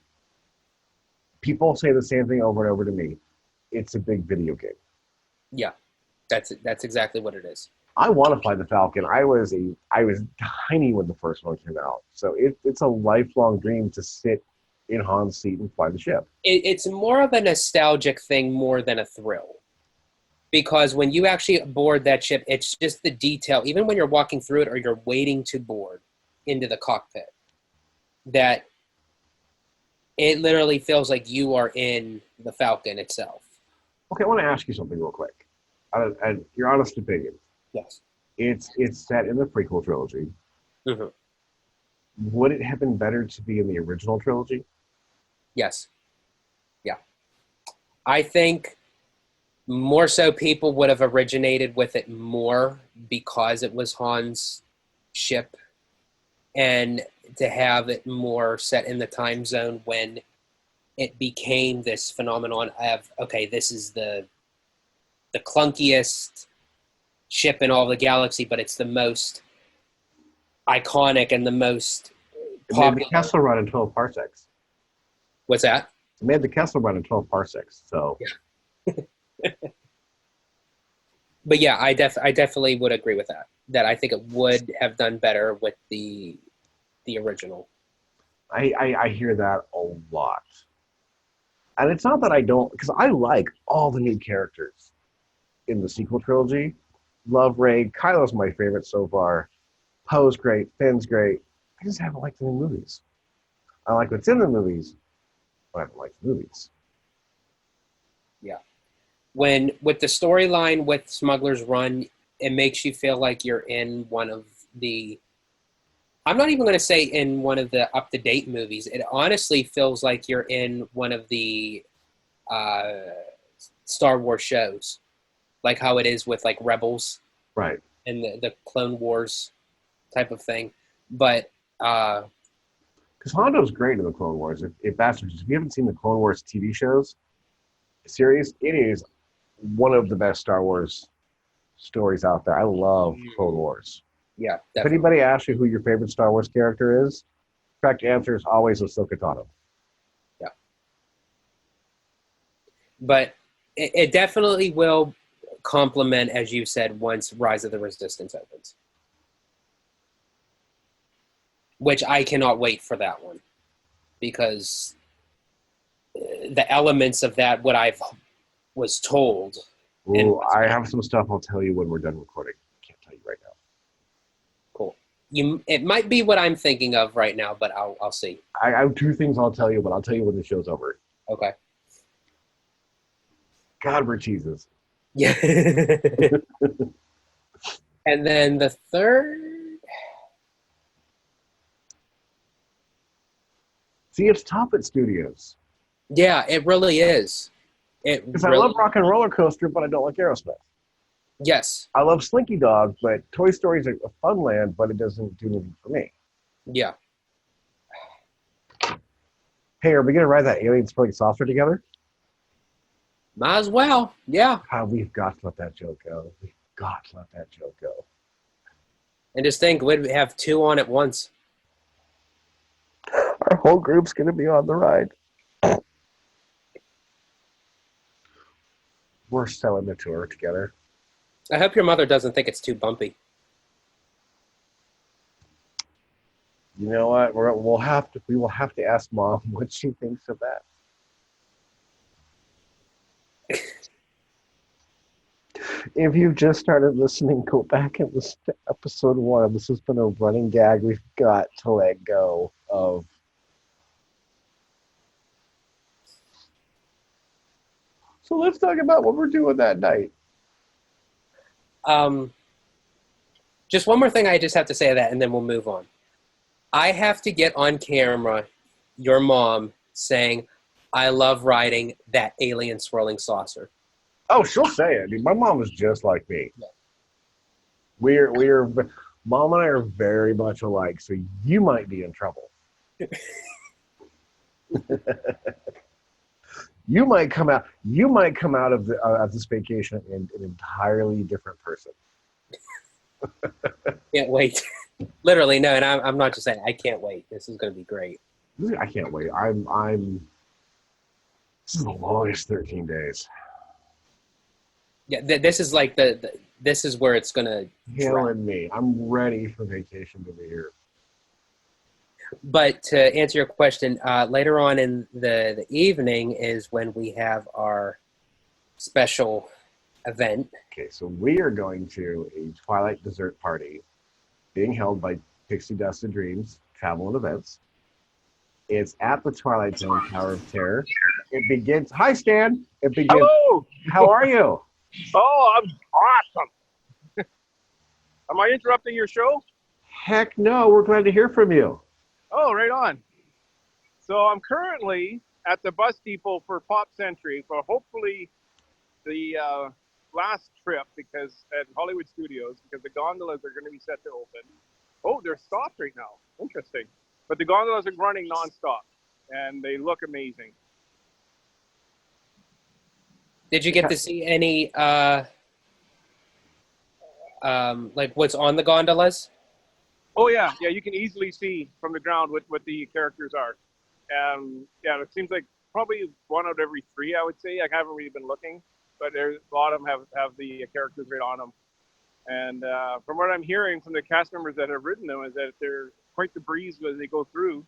people say the same thing over and over to me. It's a big video game. Yeah, that's exactly what it is. I want to fly the Falcon. I was tiny when the first one came out. So it's a lifelong dream to sit in Han's seat and fly the ship. It's more of a nostalgic thing more than a thrill. Because when you actually board that ship, it's just the detail, even when you're walking through it or you're waiting to board into the cockpit, that it literally feels like you are in the Falcon itself. Okay, I want to ask you something real quick. Your honest opinion. Yes. It's set in the prequel trilogy. Mm-hmm. Would it have been better to be in the original trilogy? Yes. Yeah. I think more so people would have originated with it more because it was Han's ship, and to have it more set in the time zone when it became this phenomenon of, okay, this is the clunkiest ship in all the galaxy, but it's the most iconic and the most popular. It made the Kessel Run in 12 parsecs. What's that? It made the Kessel Run in 12 parsecs. So, But yeah, I definitely would agree with that. That I think it would have done better with the original. I hear that a lot. And it's not that I don't, because I like all the new characters in the sequel trilogy. Love Ray. Kylo's my favorite so far. Poe's great. Finn's great. I just haven't liked the new movies. I like what's in the movies, but I don't like the movies. Yeah. When with the storyline with Smuggler's Run, it makes you feel like you're in one of the. I'm not even going to say in one of the up-to-date movies. It honestly feels like you're in one of the Star Wars shows, like how it is with like Rebels, Right. and the Clone Wars type of thing. But because Hondo's great in the Clone Wars. If you haven't seen the Clone Wars TV series, it is one of the best Star Wars stories out there. I love Clone Wars. yeah, If definitely. anybody asks you who your favorite Star Wars character is, correct answer is always Ahsoka Tano. Yeah. But it definitely will complement, as you said, once Rise of the Resistance opens. Which I cannot wait for that one. Because the elements of that, what I was told. Ooh, I have some stuff I'll tell you when we're done recording. I can't tell you right now. Cool. It might be what I'm thinking of right now, but I'll see. I have two things I'll tell you, but I'll tell you when the show's over. Okay. God, we're cheeses. Yeah. And then the third. See, it's Toppet Studios. Yeah, it really is. Because I love Rock and Roller Coaster, but I don't like Aerosmith. Yes. I love Slinky Dog, but Toy Story is a fun land, but it doesn't do anything for me. Yeah. Hey, are we going to ride that Alien Spilling Saucer together? Might as well. Yeah. We've got to let that joke go. We've got to let that joke go. And just think, we'd have two on at once. Our whole group's going to be on the ride. We're selling the tour together. I hope your mother doesn't think it's too bumpy. You know what? We will have to ask Mom what she thinks of that. If you've just started listening, go back and listen to episode 1. This has been a running gag we've got to let go of. So let's talk about what we're doing that night. Just one more thing I just have to say to that, and then we'll move on. I have to get on camera your mom saying, I love riding that alien swirling saucer. Oh, she'll say it. Dude, my mom is just like me. Yeah. We're Mom and I are very much alike, so you might be in trouble. You might come out of this vacation an entirely different person. Can't wait. Literally, no, and I'm not just saying, I can't wait. This is going to be great. I can't wait. This is the longest 13 days. Yeah, this is like this is where it's going to killing me. I'm ready for vacation to be here. But to answer your question, later on in the evening is when we have our special event. Okay, so we are going to a Twilight dessert party being held by Pixie Dust and Dreams Travel and Events. It's at the Twilight Zone Tower of Terror. It begins. Hi, Stan. It begins. Hello. How are you? Oh, I'm awesome. Am I interrupting your show? Heck no. We're glad to hear from you. Oh, right on. So I'm currently at the bus depot for Pop Century for hopefully the last trip because at Hollywood Studios, because the gondolas are going to be set to open. Oh, they're stopped right now. Interesting. But the gondolas are running nonstop, and they look amazing. Did you get to see any like what's on the gondolas? Oh yeah, you can easily see from the ground what the characters are. Yeah, it seems like probably one out of every 3, I would say. I haven't really been looking, but there's a lot of them have the characters right on them. And from what I'm hearing from the cast members that have ridden them is that they're quite the breeze as they go through,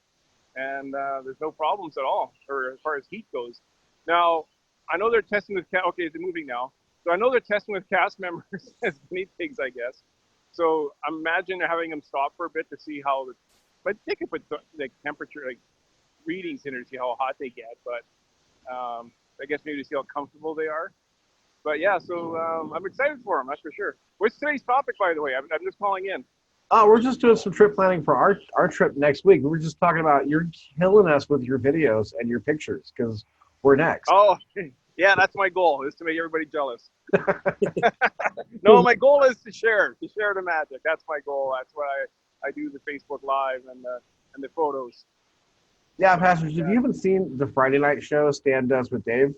and there's no problems at all, or as far as heat goes. Now, I know they're testing with okay, they're moving now. So I know they're testing with cast members as guinea pigs, I guess. So I imagine they're having them stop for a bit to see how, but they could put like temperature, like readings in to see how hot they get. But I guess maybe to see how comfortable they are. But yeah, so I'm excited for them, that's for sure. What's today's topic, by the way? I'm just calling in. Oh, we're just doing some trip planning for our trip next week. We were just talking about you're killing us with your videos and your pictures because we're next. Oh, yeah, that's my goal, is to make everybody jealous. No, my goal is to share the magic. That's my goal. That's why I do the Facebook Live and the photos. Yeah, passengers, if you haven't seen the Friday night show, Stan Does with Dave,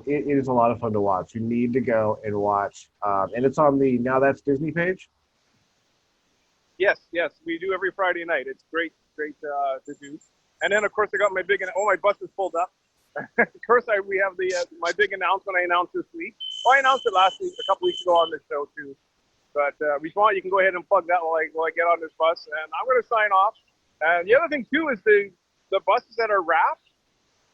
it is a lot of fun to watch. You need to go and watch. And it's on the Now That's Disney page. Yes, we do every Friday night. It's great to do. And then, of course, I got my my bus is pulled up. Of course, we have my big announcement I announced this week. Oh, I announced it last week, a couple weeks ago on this show, too. But if you want, you can go ahead and plug that while I get on this bus. And I'm going to sign off. And the other thing, too, is the buses that are wrapped,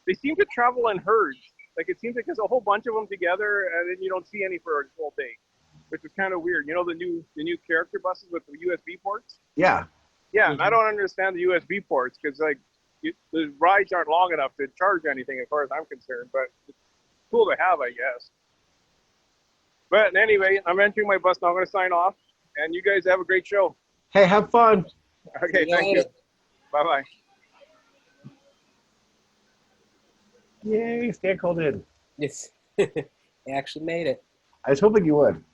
they seem to travel in herds. Like, it seems like there's a whole bunch of them together, and then you don't see any for a whole day, which is kind of weird. You know the new character buses with the USB ports? Yeah. Yeah, and I don't understand the USB ports because, like, the rides aren't long enough to charge anything as far as I'm concerned, but it's cool to have, I guess. But anyway, I'm entering my bus now. I'm going to sign off, and you guys have a great show. Hey, have fun. Okay, thank you. Bye-bye. Yay, Stan called in. Yes. He actually made it. I was hoping you would.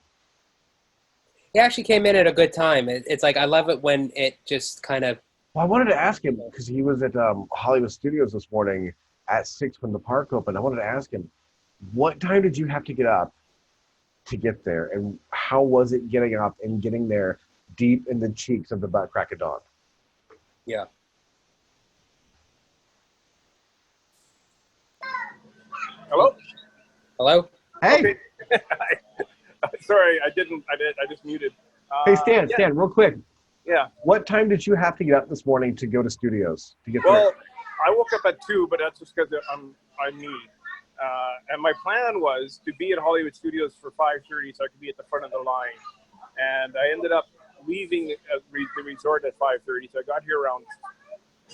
He actually came in at a good time. It's like I love it when it just kind of. Well, I wanted to ask him because he was at Hollywood Studios this morning at 6 when the park opened. I wanted to ask him, what time did you have to get up to get there, and how was it getting up and getting there deep in the cheeks of the butt crack of dawn? Yeah. Hello? Hello? Hey. Okay. Sorry, I just muted. Hey, Stan, real quick. Yeah. What time did you have to get up this morning to go to studios to get Well, there? I woke up at 2, but that's just because I'm me. And my plan was to be at Hollywood Studios for 5:30 so I could be at the front of the line. And I ended up leaving the resort at 5:30, so I got here around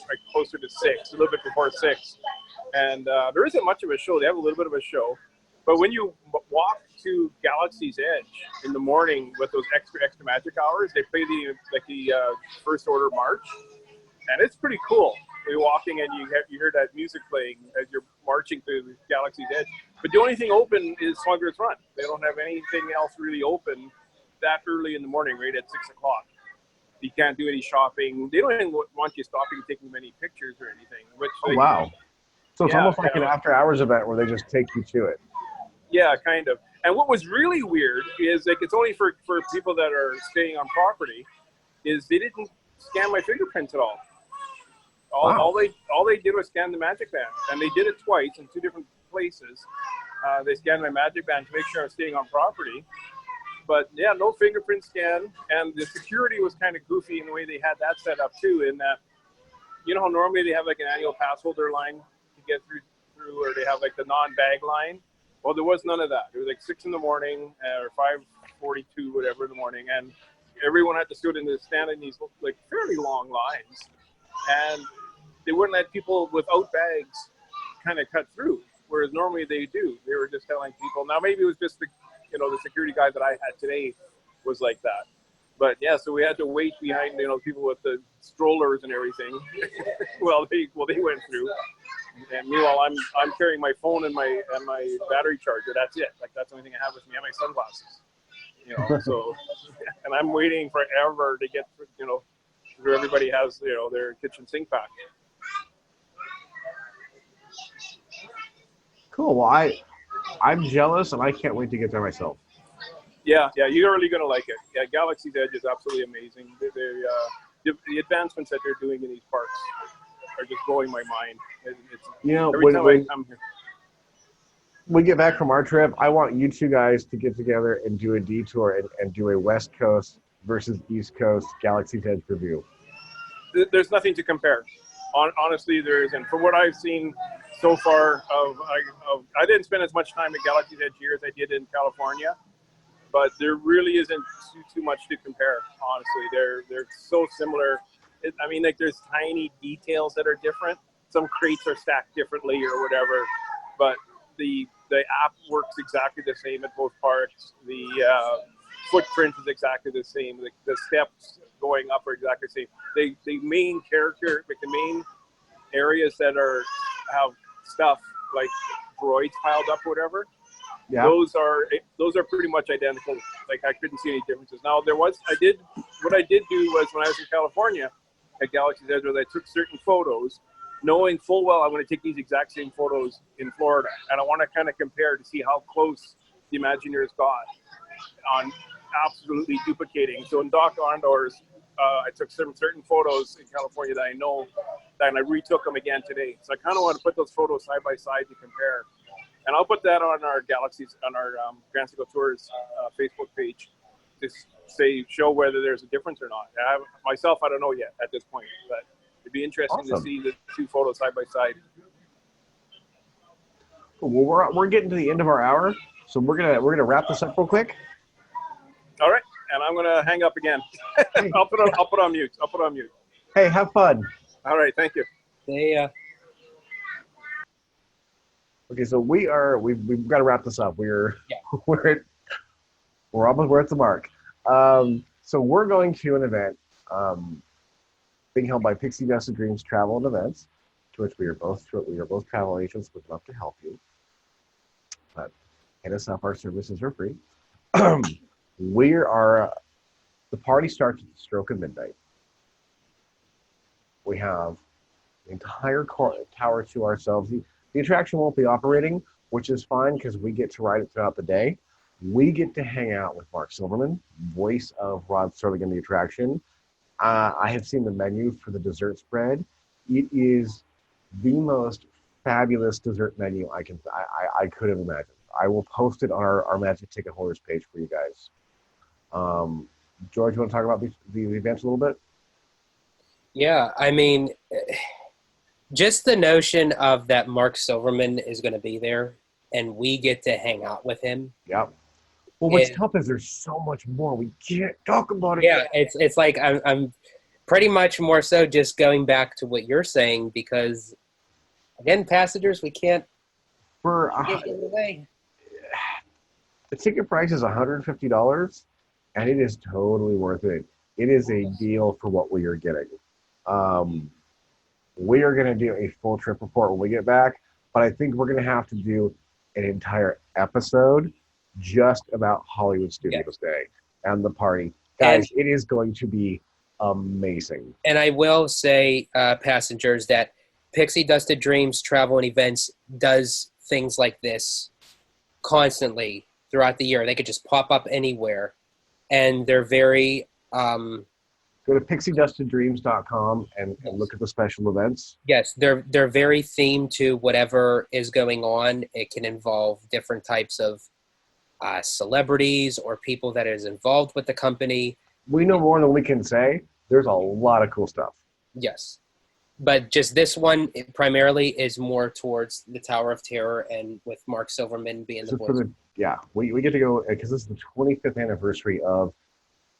like closer to 6, a little bit before 6. And there isn't much of a show. They have a little bit of a show. But when you walk to Galaxy's Edge in the morning with those extra magic hours, they play the First Order March, and it's pretty cool. You're walking and you hear that music playing as you're marching through Galaxy's Edge. But the only thing open is Smuggler's Run. They don't have anything else really open that early in the morning, right at 6 o'clock. You can't do any shopping. They don't even want you stopping and taking many pictures or anything. Wow. So it's almost like an after-hours event where they just take you to it. Yeah, kind of. And what was really weird is, like, it's only for people that are staying on property, is they didn't scan my fingerprints at all. All they did was scan the Magic Band, and they did it twice in 2 different places. They scanned my Magic Band to make sure I was staying on property. But yeah, no fingerprint scan, and the security was kind of goofy in the way they had that set up too, in that, you know how normally they have like an annual pass holder line to get through, or they have like the non-bag line? Well, there was none of that. It was like 6 in the morning or 5:42, whatever in the morning, and everyone had to stand in these like fairly long lines, and they wouldn't let people without bags kind of cut through, whereas normally they do. They were just telling people. Now maybe it was just the security guy that I had today was like that. But yeah, so we had to wait behind, people with the strollers and everything. well, they went through. And meanwhile, I'm carrying my phone and my battery charger. That's it. Like, that's the only thing I have with me. I have my sunglasses. So, and I'm waiting forever to get, where everybody has, their kitchen sink back. Cool. Well, I'm jealous, and I can't wait to get there myself. Yeah, you're really going to like it. Yeah, Galaxy's Edge is absolutely amazing. The advancements that they're doing in these parks are just blowing my mind. Every time I come here. we get back from our trip, I want you two guys to get together and do a detour and do a West Coast versus East Coast Galaxy's Edge review. There's nothing to compare. Honestly, there isn't. From what I've seen so far, I didn't spend as much time at Galaxy's Edge here as I did in California, but there really isn't too much to compare. Honestly, they're so similar. I mean, like there's tiny details that are different. Some crates are stacked differently or whatever, but the app works exactly the same at both parks. The footprint is exactly the same. The steps going up are exactly the same. The main character, like the main areas that have stuff like droids piled up, or whatever. Yeah. Those are pretty much identical. Like I couldn't see any differences. Now what I did do was when I was in California at Galaxy's Edge, was I took certain photos, knowing full well I'm going to take these exact same photos in Florida, and I want to kind of compare to see how close the Imagineers got on absolutely duplicating. So in Doc Ondor's, I took some certain photos in California that I know, and I retook them again today. So I kind of want to put those photos side by side to compare. And I'll put that on our Grand Circle Tours Facebook page to show whether there's a difference or not. I don't know yet at this point, but it'd be interesting to see the two photos side by side. Well, we're getting to the end of our hour, so we're gonna wrap this up real quick. All right, and I'm gonna hang up again. I'll put on mute. Hey, have fun. All right, thank you. Yeah. Okay, so we've got to wrap this up. We're at the mark. So we're going to an event being held by Pixie Dust of Dreams Travel and Events, to which we are both travel agents. Would love to help you, but hit us up. Our services are free. The party starts at the stroke of midnight. We have the entire tower to ourselves. The attraction won't be operating, which is fine because we get to ride it throughout the day. We get to hang out with Mark Silverman, voice of Rod Serling in the attraction. I have seen the menu for the dessert spread. It is the most fabulous dessert menu I could have imagined. I will post it on our Magic Ticket Holders page for you guys. George, you want to talk about the events a little bit? Yeah, I mean, just the notion of that Mark Silverman is going to be there and we get to hang out with him. Yeah. Well, what's tough is there's so much more. We can't talk about it. Yeah, it's like I'm pretty much more so just going back to what you're saying because, again, passengers, we can't get in the way. The ticket price is $150, and it is totally worth it. It is a deal for what we are getting. We are going to do a full trip report when we get back, but I think we're going to have to do an entire episode just about Hollywood Studios Day and the party. Guys, it is going to be amazing. And I will say, passengers, that Pixie Dust of Dreams Travel and Events does things like this constantly throughout the year. They could just pop up anywhere, and they're very... Go to pixiedustofdreams.com and look at the special events. Yes, they're very themed to whatever is going on. It can involve different types of celebrities or people that is involved with the company. We know more than we can say. There's a lot of cool stuff. Yes. But just this one primarily is more towards the Tower of Terror and with Mark Silverman being the voice. We get to go because this is the 25th anniversary of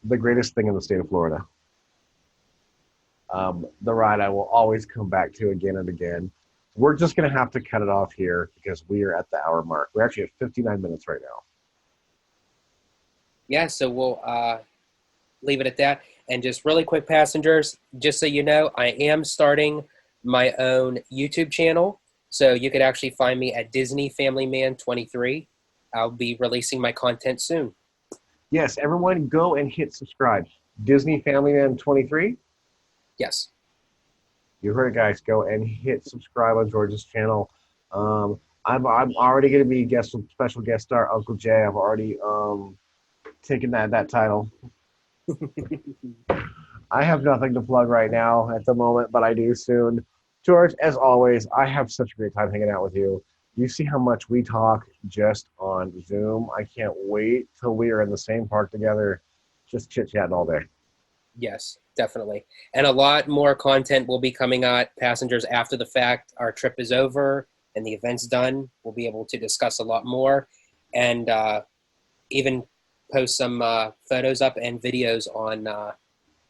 the greatest thing in the state of Florida. The ride I will always come back to again and again. We're just going to have to cut it off here because we are at the hour mark. We're actually at 59 minutes right now. Yeah, so we'll leave it at that. And just really quick, passengers, just so you know, I am starting my own YouTube channel. So you could actually find me at Disney Family Man 23. I'll be releasing my content soon. Yes, everyone go and hit subscribe. Disney Family Man 23? Yes. You heard it, guys. Go and hit subscribe on George's channel. I'm already going to be special guest star Uncle Jay. I've already taken that title. I have nothing to plug right now at the moment, but I do soon. George, as always, I have such a great time hanging out with you. You see how much we talk just on Zoom. I can't wait till we are in the same park together, just chit-chatting all day. Yes, definitely. And a lot more content will be coming out, passengers, after the fact. Our trip is over and the event's done. We'll be able to discuss a lot more and even post some photos up and videos on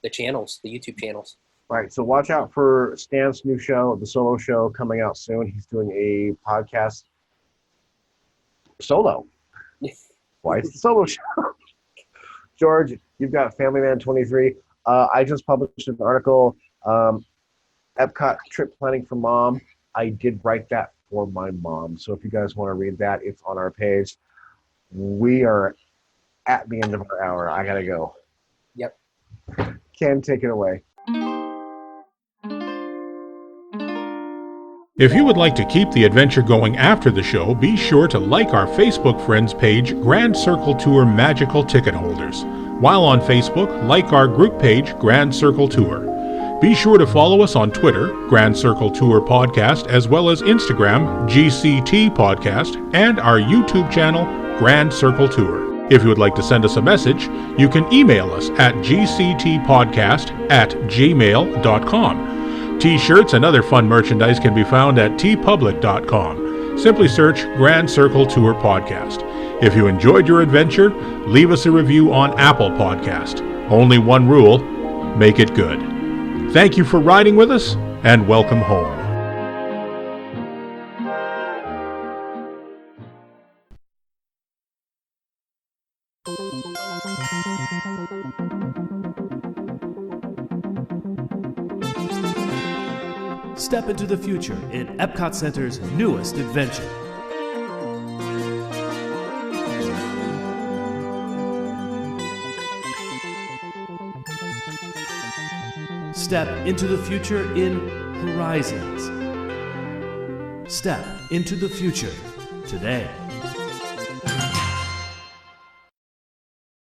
the channels, the YouTube channels. Right, so watch out for Stan's new show, the solo show, coming out soon. He's doing a podcast solo. Why is the solo show? George, you've got Family Man 23. I just published an article, Epcot trip planning for mom. I did write that for my mom. So if you guys want to read that, it's on our page. We are at the end of our hour. I got to go. Yep. Ken, take it away. If you would like to keep the adventure going after the show, be sure to like our Facebook friends page, Grand Circle Tour Magical Ticket Holders. While on Facebook, like our group page, Grand Circle Tour. Be sure to follow us on Twitter, Grand Circle Tour Podcast, as well as Instagram, GCT Podcast, and our YouTube channel, Grand Circle Tour. If you would like to send us a message, you can email us at gctpodcast@gmail.com. T-shirts and other fun merchandise can be found at tpublic.com. Simply search Grand Circle Tour Podcast. If you enjoyed your adventure, leave us a review on Apple Podcast. Only one rule, make it good. Thank you for riding with us, and welcome home. Step into the future in Epcot Center's newest adventure. Step into the future in Horizons. Step into the future today.